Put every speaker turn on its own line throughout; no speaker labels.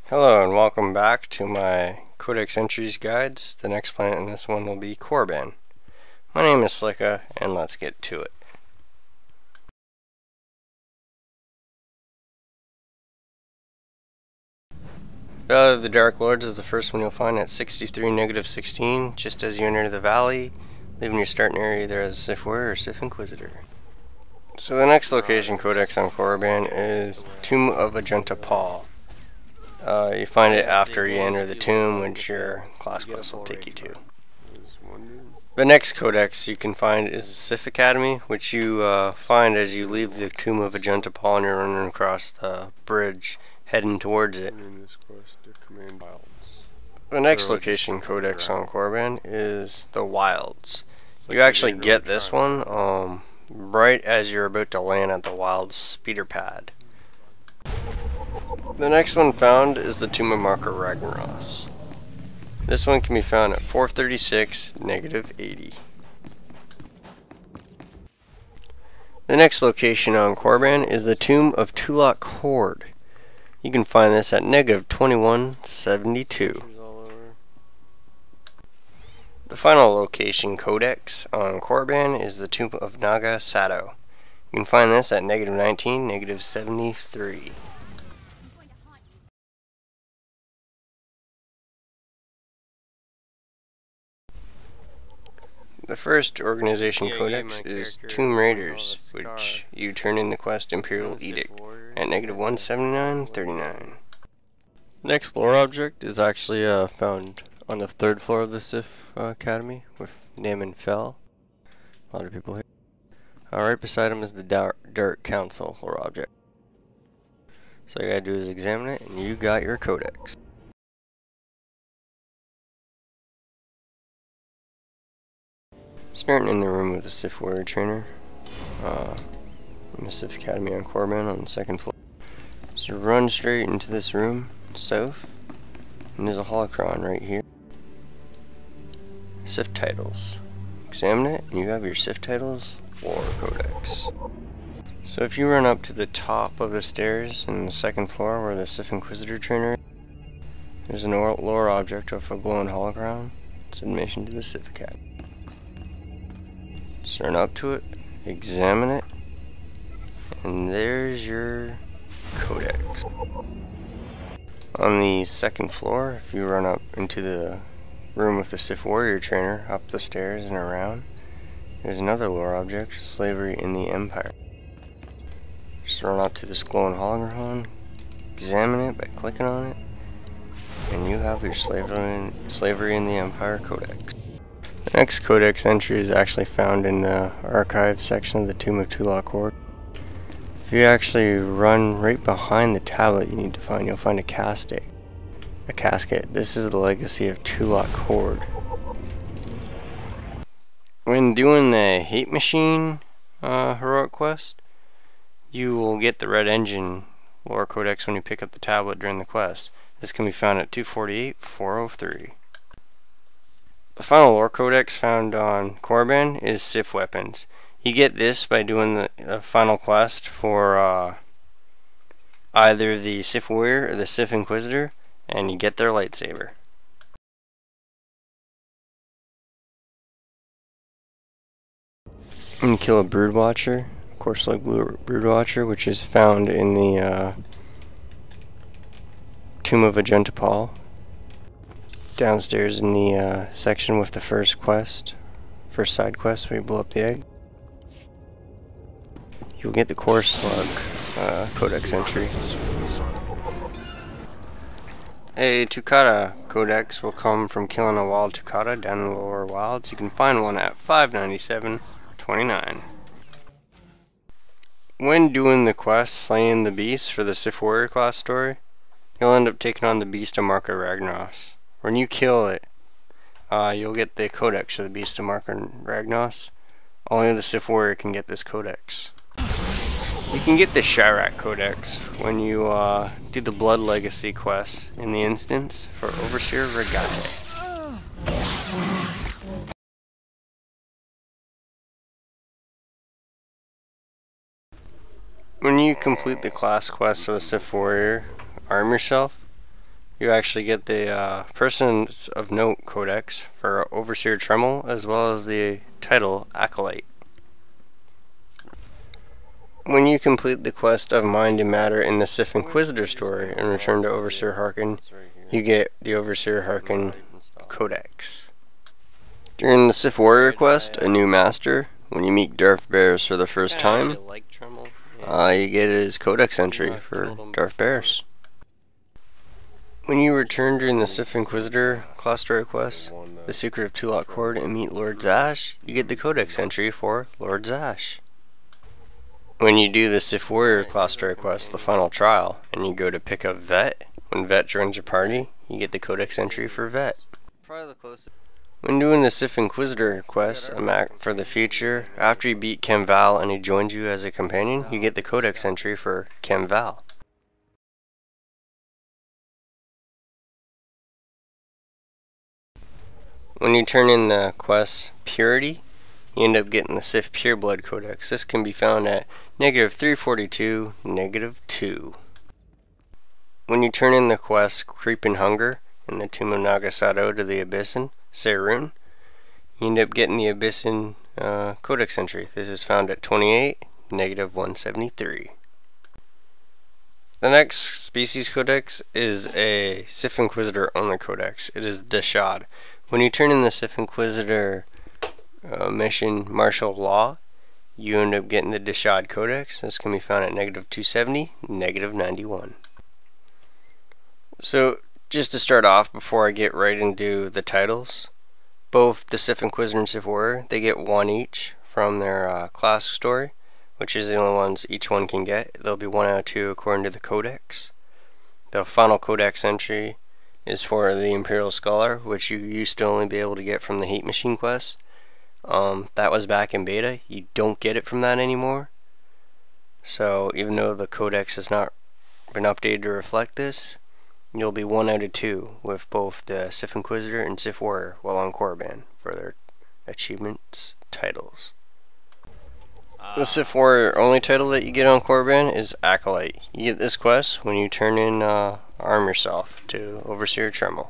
Hello and welcome back to my Codex Entries guides. The next planet in this one will be Korriban. My name is Slicka, and let's get to it. Valley of the Dark Lords is the first one you'll find at 63-16, just as you enter the valley, leaving your starting area either as a Sith Warrior or Sith Inquisitor. So the next location codex on Korriban is Tomb of Ajunta Paul. You find it after you enter the tomb, which your class quest will take you to. The next codex you can find is the Sith Academy, which you find as you leave the tomb of Ajunta Paul and you're running across the bridge, heading towards it. The next location codex on Korriban is the Wilds. You actually get this one right as you're about to land at the Wilds speeder pad. The next one found is the Tomb of Marker Ragnaros. This one can be found at 436-80. The next location on Korriban is the Tomb of Tulak Hord. You can find this at -2172. The final location codex on Korriban is the Tomb of Naga Sato. You can find this at -19-73. The first organization codex is Tomb Raiders, which you turn in the quest Imperial Edict at -179-39. Next lore object is actually found on the 3rd floor of the Sith Academy with Naman Fel. A lot of people here. Right beside him is the Dark Council lore object. So all you gotta do is examine it and you got your codex. Starting in the room with the Sith Warrior Trainer in the Sith Academy on Korriban on the 2nd floor. So run straight into this room, south, and there's a holocron right here. Sith Titles. Examine it, and you have your Sith Titles lore codex. So if you run up to the top of the stairs in the 2nd floor where the Sith Inquisitor Trainer is, there's an lore object of a glowing holocron. It's admission to the Sith Academy. Just run up to it, examine it, and there's your codex. On the 2nd floor, if you run up into the room with the Sith Warrior Trainer, up the stairs and around, there's another lore object, Slavery in the Empire. Just run up to this glowing hologram, examine it by clicking on it, and you have your Slavery in the Empire codex. The next codex entry is actually found in the archive section of the Tomb of Tulak Hord. If you actually run right behind the tablet you need to find, you'll find a casket. This is the legacy of Tulak Hord. When doing the Hate Machine heroic quest, you will get the Red Engine lore codex when you pick up the tablet during the quest. This can be found at 248-403. The final lore codex found on Korriban is Sith Weapons. You get this by doing the final quest for either the Sith Warrior or the Sith Inquisitor, and you get their lightsaber. And you kill a Broodwatcher, of course, like Blue Broodwatcher, which is found in the Tomb of Ajunta Paul. Downstairs in the section with the first side quest where you blow up the egg. You'll get the Core Slug codex entry. A Tuk'ata codex will come from killing a wild Tuk'ata down in the lower wilds. You can find one at 597-29. When doing the quest Slaying the Beast for the Sith Warrior class story, you'll end up taking on the Beast of Marker Ragnaros. When you kill it, you'll get the codex for the Beast of Marker Ragnaros. Only the Sith Warrior can get this codex. You can get the Shyrack Codex when you do the Blood Legacy quest in the instance for Overseer Regate. When you complete the class quest for the Sith Warrior, arm yourself, you actually get the Persons of Note Codex for Overseer Tremel, as well as the title Acolyte. When you complete the quest of Mind and Matter in the Sith Inquisitor story and return to Overseer Harkin, you get the Overseer Harkin Codex. During the Sith Warrior quest, A New Master, when you meet Darth Barris for the first time, you get his Codex entry for Darth Barris. When you return during the Sith Inquisitor class story quest, The Secret of Tulak Hord, and meet Lord Zash, you get the Codex entry for Lord Zash. When you do the Sith Warrior class story quest, The Final Trial, and you go to pick up Vet, when Vet joins your party, you get the Codex entry for Vet. When doing the Sith Inquisitor quest, A Map for the Future, after you beat Kem Val and he joins you as a companion, you get the Codex entry for Kem Val. When you turn in the quest Purity, you end up getting the Sith Pureblood Codex. This can be found at -342, -2. When you turn in the quest Creeping Hunger in the Tomb of Nagasado to the Abyssin, Serun, you end up getting the Abyssin Codex entry. This is found at 28, -173. The next species codex is a Sith Inquisitor only codex. It is Dashad. When you turn in the Sith Inquisitor mission Martial Law, you end up getting the Dashad Codex. This can be found at -270, -91. So, just to start off, before I get right into the titles, both the Sith Inquisitor and Sith Warrior, they get one each from their class story, which is the only ones each one can get. There'll be 1 out of 2 according to the Codex. The final Codex entry is for the Imperial Scholar, which you used to only be able to get from the Hate Machine quest. That was back in beta. You don't get it from that anymore. So even though the Codex has not been updated to reflect this, you'll be 1 out of 2 with both the Sith Inquisitor and Sith Warrior while on Korriban for their achievements titles. The Sith Warrior only title that you get on Korriban is Acolyte. You get this quest when you turn in Arm Yourself to Overseer Tremel.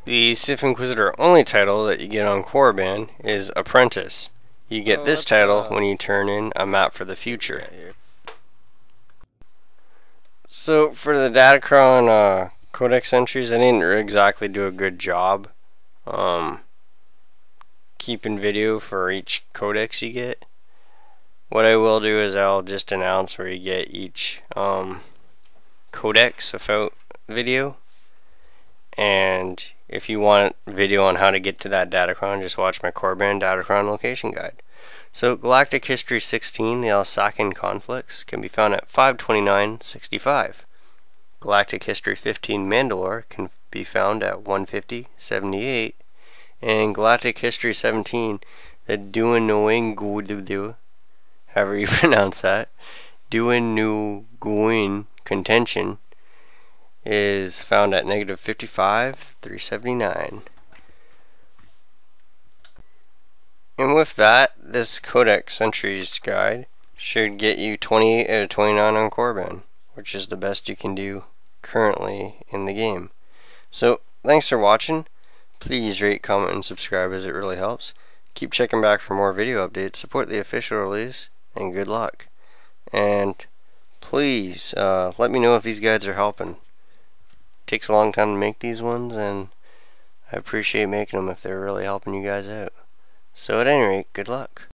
The Sith Inquisitor only title that you get on Korriban is Apprentice. You get this title when you turn in A Map for the Future. So for the Datacron Codex entries, I didn't exactly do a good job keeping video for each Codex you get. What I will do is I'll just announce where you get each Codex without video. And if you want video on how to get to that Datacron, just watch my Korriban Datacron location guide. So Galactic History 16, the Alsakan conflicts, can be found at 529.65. Galactic History 15, Mandalore, can be found at 150.78. And Galactic History 17, the Duinuogwuin, however you pronounce that, Duinuogwuin Contention, is found at -55.379. And with that, this Codex entries guide should get you 28 out of 29 on Korriban, which is the best you can do currently in the game. So, thanks for watching. Please rate, comment, and subscribe as it really helps. Keep checking back for more video updates, support the official release, and good luck. And please, let me know if these guides are helping. It takes a long time to make these ones, and I appreciate making them if they're really helping you guys out. So at any rate, good luck.